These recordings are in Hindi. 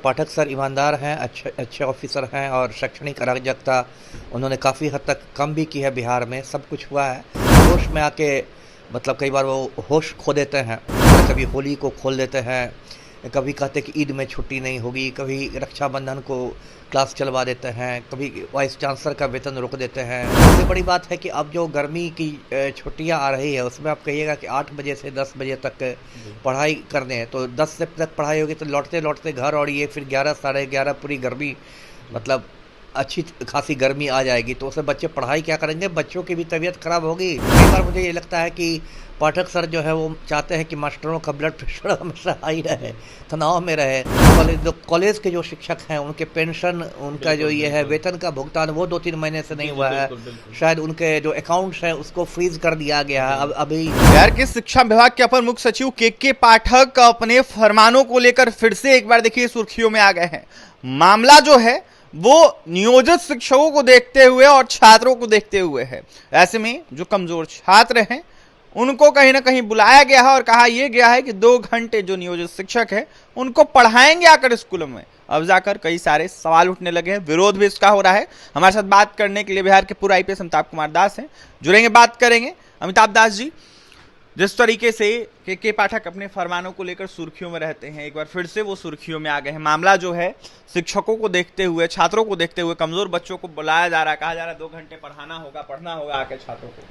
पाठक सर ईमानदार हैं, अच्छे अच्छे ऑफिसर हैं और शैक्षणिक अराजकता उन्होंने काफ़ी हद तक कम भी की है। बिहार में सब कुछ हुआ है। जोश में आके मतलब कई बार वो होश खो देते हैं। कभी होली को खोल देते हैं, कभी कहते हैं कि ईद में छुट्टी नहीं होगी, कभी रक्षाबंधन को क्लास चलवा देते हैं, कभी वाइस चांसलर का वेतन रोक देते हैं। सबसे बड़ी बात है कि अब जो गर्मी की छुट्टियां आ रही है उसमें आप कहिएगा कि 8 बजे से 10 बजे तक पढ़ाई करने हैं, तो 10 से तक पढ़ाई होगी तो लौटते लौटते घर, और ये फिर 11 साढ़े 11 पूरी गर्मी, मतलब अच्छी खासी गर्मी आ जाएगी, तो उससे बच्चे पढ़ाई क्या करेंगे, बच्चों की भी तबीयत खराब होगी। कई बार मुझे ये लगता है कि पाठक सर जो है वो चाहते हैं कि मास्टरों का ब्लड प्रेशर हमेशा हाई रहे, तनाव में रहे। कॉलेज के जो शिक्षक हैं उनके पेंशन, उनका जो ये है वेतन का भुगतान, वो 2-3 महीने से नहीं हुआ है। शायद उनके जो अकाउंट्स हैं उसको फ्रीज कर दिया गया है। अब अभी बिहार के शिक्षा विभाग के अपर मुख्य सचिव के पाठक अपने फरमानों को लेकर फिर से एक बार देखिए सुर्खियों में आ गए हैं। मामला जो है वो नियोजित शिक्षकों को देखते हुए और छात्रों को देखते हुए है। ऐसे में जो कमजोर छात्र हैं उनको कहीं ना कहीं बुलाया गया है और कहा यह गया है कि 2 घंटे जो नियोजित शिक्षक है उनको पढ़ाएंगे आकर स्कूलों में। अब जाकर कई सारे सवाल उठने लगे हैं, विरोध भी इसका हो रहा है। हमारे साथ बात करने के लिए बिहार के पूर्व आईपीएस अमिताभ कुमार दास हैं, जुड़ेंगे, बात करेंगे। अमिताभ दास जी, जिस तरीके से के पाठक अपने फरमानों को लेकर सुर्खियों में रहते हैं, एक बार फिर से वो सुर्खियों में आ गए हैं। मामला जो है शिक्षकों को देखते हुए, छात्रों को देखते हुए, कमजोर बच्चों को बुलाया जा रहा है, कहा जा रहा है 2 घंटे पढ़ना होगा आके छात्रों को।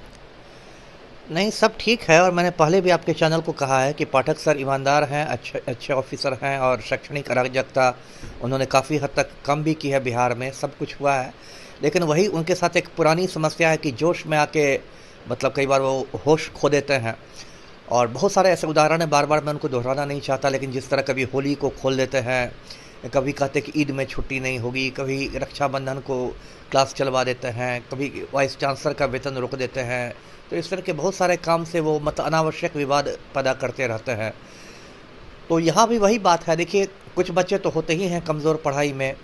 नहीं, सब ठीक है। और मैंने पहले भी आपके चैनल को कहा है कि पाठक सर ईमानदार हैं, अच्छे अच्छे ऑफिसर हैं और शैक्षणिक अराजकता उन्होंने काफ़ी हद तक कम भी की है। बिहार में सब कुछ हुआ है, लेकिन वही उनके साथ एक पुरानी समस्या है कि जोश में आके मतलब कई बार वो होश खो देते हैं। और बहुत सारे ऐसे उदाहरण हैं, बार बार मैं उनको दोहराना नहीं चाहता, लेकिन जिस तरह कभी होली को खोल देते हैं, कभी कहते हैं कि ईद में छुट्टी नहीं होगी, कभी रक्षाबंधन को क्लास चलवा देते हैं, कभी वाइस चांसलर का वेतन रोक देते हैं। तो इस तरह के बहुत सारे काम से वो मतलब अनावश्यक विवाद पैदा करते रहते हैं। तो यहाँ भी वही बात है। देखिए, कुछ बच्चे तो होते ही हैं कमज़ोर पढ़ाई में,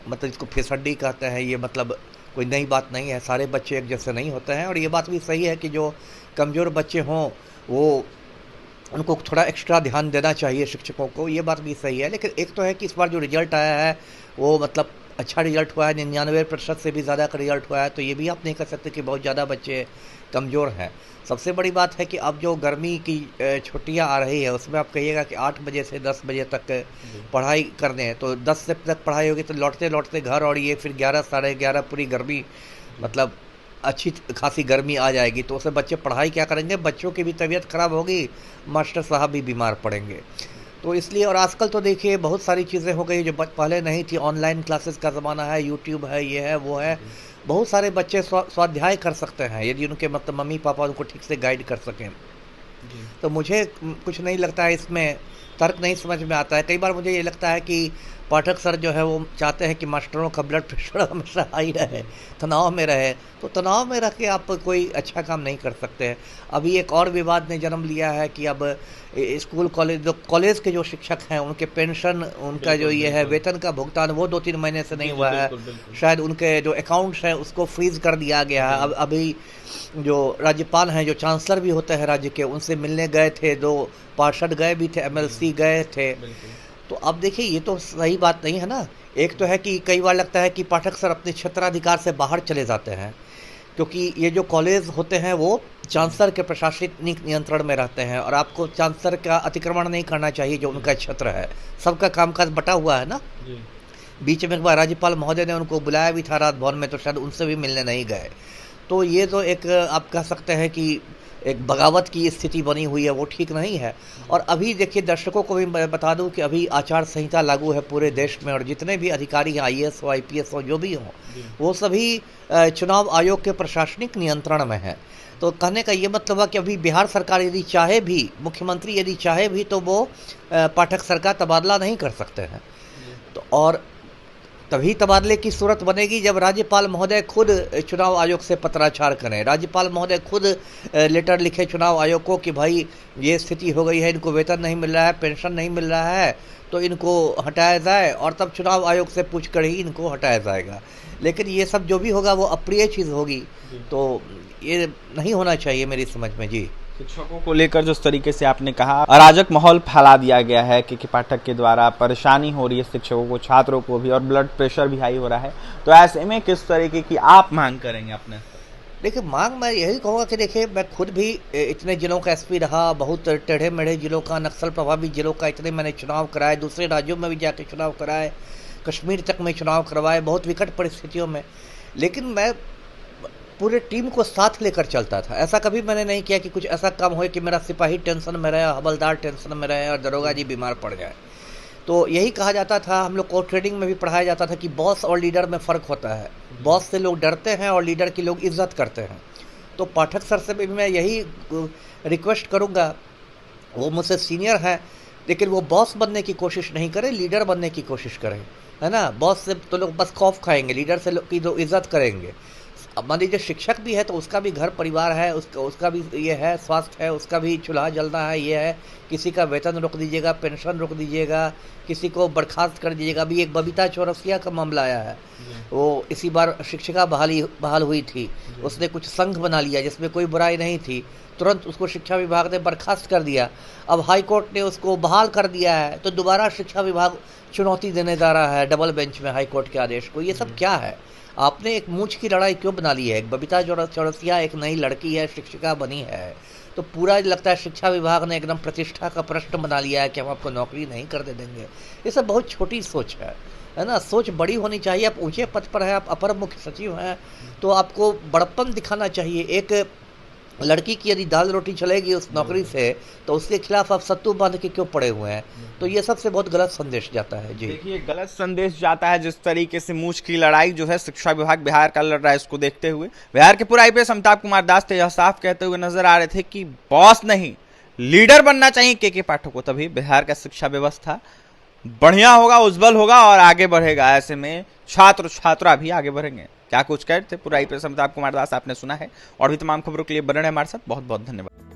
मतलब इसको फिसड्डी कहते हैं, ये मतलब कोई नई बात नहीं है। सारे बच्चे एक जैसे नहीं होते हैं, और ये बात भी सही है कि जो कमज़ोर बच्चे हों वो उनको थोड़ा एक्स्ट्रा ध्यान देना चाहिए शिक्षकों को, ये बात भी सही है। लेकिन एक तो है कि इस बार जो रिजल्ट आया है वो मतलब अच्छा रिजल्ट हुआ है, 99% से भी ज़्यादा का रिजल्ट हुआ है, तो ये भी आप नहीं कह सकते कि बहुत ज़्यादा बच्चे कमज़ोर हैं। सबसे बड़ी बात है कि अब जो गर्मी की छुट्टियां आ रही है उसमें आप कहिएगा कि 8 बजे से 10 बजे तक पढ़ाई करने हैं, तो 10 से तक पढ़ाई होगी तो लौटते लौटते घर, और ये फिर 11 साढ़े 11 पूरी गर्मी, मतलब अच्छी खासी गर्मी आ जाएगी, तो उससे बच्चे पढ़ाई क्या करेंगे, बच्चों की भी तबीयत खराब होगी, मास्टर साहब भी बीमार पड़ेंगे। तो इसलिए, और आजकल तो देखिए बहुत सारी चीज़ें हो गई जो पहले नहीं थी। ऑनलाइन क्लासेस का ज़माना है, यूट्यूब है, ये है वो है। बहुत सारे बच्चे स्वाध्याय कर सकते हैं यदि उनके मतलब मम्मी पापा उनको ठीक से गाइड कर सकें। तो मुझे कुछ नहीं लगता है इसमें, तर्क नहीं समझ में आता है। कई बार मुझे ये लगता है कि पाठक सर जो है वो चाहते हैं कि मास्टरों का ब्लड प्रेशर हमेशा हाई रहे, तनाव में रहे, तो तनाव में रह के आप कोई अच्छा काम नहीं कर सकते हैं। अभी एक और विवाद ने जन्म लिया है कि अब स्कूल कॉलेज के जो शिक्षक हैं उनके पेंशन, उनका जो ये है वेतन का भुगतान, वो 2-3 महीने से नहीं हुआ है। शायद उनके जो अकाउंट्स हैं उसको फ्रीज कर दिया गया है। अब अभी जो राज्यपाल हैं, जो चांसलर भी होते हैं राज्य के, उनसे मिलने गए थे, 2 पार्षद गए भी थे, एमएलसी गए थे। तो अब देखिए, ये तो सही बात नहीं है ना। एक तो है कि कई बार लगता है कि पाठक सर अपने क्षेत्राधिकार से बाहर चले जाते हैं, क्योंकि ये जो कॉलेज होते हैं वो चांसलर के प्रशासनिक नियंत्रण में रहते हैं, और आपको चांसलर का अतिक्रमण नहीं करना चाहिए जो उनका क्षेत्र है। सबका कामकाज बटा हुआ है ना। बीच में एक बार राज्यपाल महोदय ने उनको बुलाया भी था राजभवन में, तो शायद उनसे भी मिलने नहीं गए। तो ये तो एक आप कह सकते हैं कि एक बगावत की स्थिति बनी हुई है, वो ठीक नहीं है। और अभी देखिए, दर्शकों को भी मैं बता दूं कि अभी आचार संहिता लागू है पूरे देश में, और जितने भी अधिकारी हैं, आईएएस हो, आईपीएस हो, जो भी हों, वो सभी चुनाव आयोग के प्रशासनिक नियंत्रण में है। तो कहने का ये मतलब है कि अभी बिहार सरकार यदि चाहे भी, मुख्यमंत्री यदि चाहे भी, तो वो पाठक सर का तबादला नहीं कर सकते हैं। तो और तभी तबादले की सूरत बनेगी जब राज्यपाल महोदय खुद चुनाव आयोग से पत्राचार करें, राज्यपाल महोदय खुद लेटर लिखे चुनाव आयोग को कि भाई ये स्थिति हो गई है, इनको वेतन नहीं मिल रहा है, पेंशन नहीं मिल रहा है, तो इनको हटाया जाए, और तब चुनाव आयोग से पूछ कर ही इनको हटाया जाएगा। लेकिन ये सब जो भी होगा वो अप्रिय चीज़ होगी, तो ये नहीं होना चाहिए मेरी समझ में जी। शिक्षकों को लेकर जिस तरीके से आपने कहा अराजक माहौल फैला दिया गया है के पाठक के द्वारा, परेशानी हो रही है शिक्षकों को, छात्रों को भी, और ब्लड प्रेशर भी हाई हो रहा है, तो ऐसे में किस तरीके की आप मांग करेंगे अपने? देखिए, मांग मैं यही कहूँगा कि देखिए, मैं खुद भी इतने ज़िलों का एसपी रहा, बहुत टेढ़े मेढ़े ज़िलों का, नक्सल प्रभावित ज़िलों का इतने मैंने चुनाव कराए, दूसरे राज्यों में भी जाके चुनाव कराए, कश्मीर तक में चुनाव करवाए, बहुत विकट परिस्थितियों में। लेकिन मैं पूरे टीम को साथ लेकर चलता था। ऐसा कभी मैंने नहीं किया कि कुछ ऐसा काम हो कि मेरा सिपाही टेंशन में रहे, हवलदार टेंशन में रहे और दरोगा जी बीमार पड़ जाए। तो यही कहा जाता था, हम लोग को ट्रेनिंग में भी पढ़ाया जाता था कि बॉस और लीडर में फ़र्क होता है। बॉस से लोग डरते हैं और लीडर की लोग इज्जत करते हैं। तो पाठक सर से भी मैं यही रिक्वेस्ट करूँगा, वो मुझसे सीनियर हैं, लेकिन वो बॉस बनने की कोशिश नहीं करें, लीडर बनने की कोशिश करें, है ना। बॉस से तो लोग बस खौफ खाएंगे, लीडर से लोग की जो इज्जत करेंगे। अब मान लीजिए शिक्षक भी है तो उसका भी घर परिवार है, उसका भी ये है, स्वास्थ्य है, उसका भी चूल्हा जलना है, ये है। किसी का वेतन रोक दीजिएगा, पेंशन रोक दीजिएगा, किसी को बर्खास्त कर दीजिएगा। अभी एक बबीता चौरसिया का मामला आया है, वो इसी बार शिक्षिका बहाल हुई थी, उसने कुछ संघ बना लिया जिसमें कोई बुराई नहीं थी, तुरंत उसको शिक्षा विभाग ने बर्खास्त कर दिया। अब हाई कोर्ट ने उसको बहाल कर दिया है, तो दोबारा शिक्षा विभाग चुनौती देने जा रहा है डबल बेंच में हाई कोर्ट के आदेश को। ये सब क्या है? आपने एक मूंछ की लड़ाई क्यों बना ली है? एक बबीता चौरसिया एक नई लड़की है, शिक्षिका बनी है, तो पूरा लगता है शिक्षा विभाग ने एकदम प्रतिष्ठा का प्रश्न बना लिया है कि हम आपको नौकरी नहीं करने देंगे। ये सब बहुत छोटी सोच है ना। सोच बड़ी होनी चाहिए। आप ऊंचे पद पर हैं, आप अपर मुख्य सचिव हैं, तो आपको बड़प्पन दिखाना चाहिए। एक लड़की की यदि दाल रोटी चलेगी उस नौकरी से, तो उसके खिलाफ आप सत्तू बांध के क्यों पड़े हुए हैं? तो ये सबसे बहुत गलत संदेश जाता है। जी देखिए, गलत संदेश जाता है जिस तरीके से मूंछ की लड़ाई जो है शिक्षा विभाग बिहार का लड़ रहा है, इसको देखते हुए बिहार के पूर्व आईपीएस अमिताभ कुमार दास थे, यह साफ कहते हुए नजर आ रहे थे कि बॉस नहीं लीडर बनना चाहिए के पाठक को, तभी बिहार का शिक्षा व्यवस्था बढ़िया होगा, उज्जवल होगा और आगे बढ़ेगा। ऐसे में छात्र छात्रा भी आगे बढ़ेंगे। क्या कुछ कहते थे पूरा आईपीएस अमिताभ कुमार दास, आपने सुना है। और भी तमाम खबरों के लिए बने रहे हमारे साथ। बहुत बहुत धन्यवाद।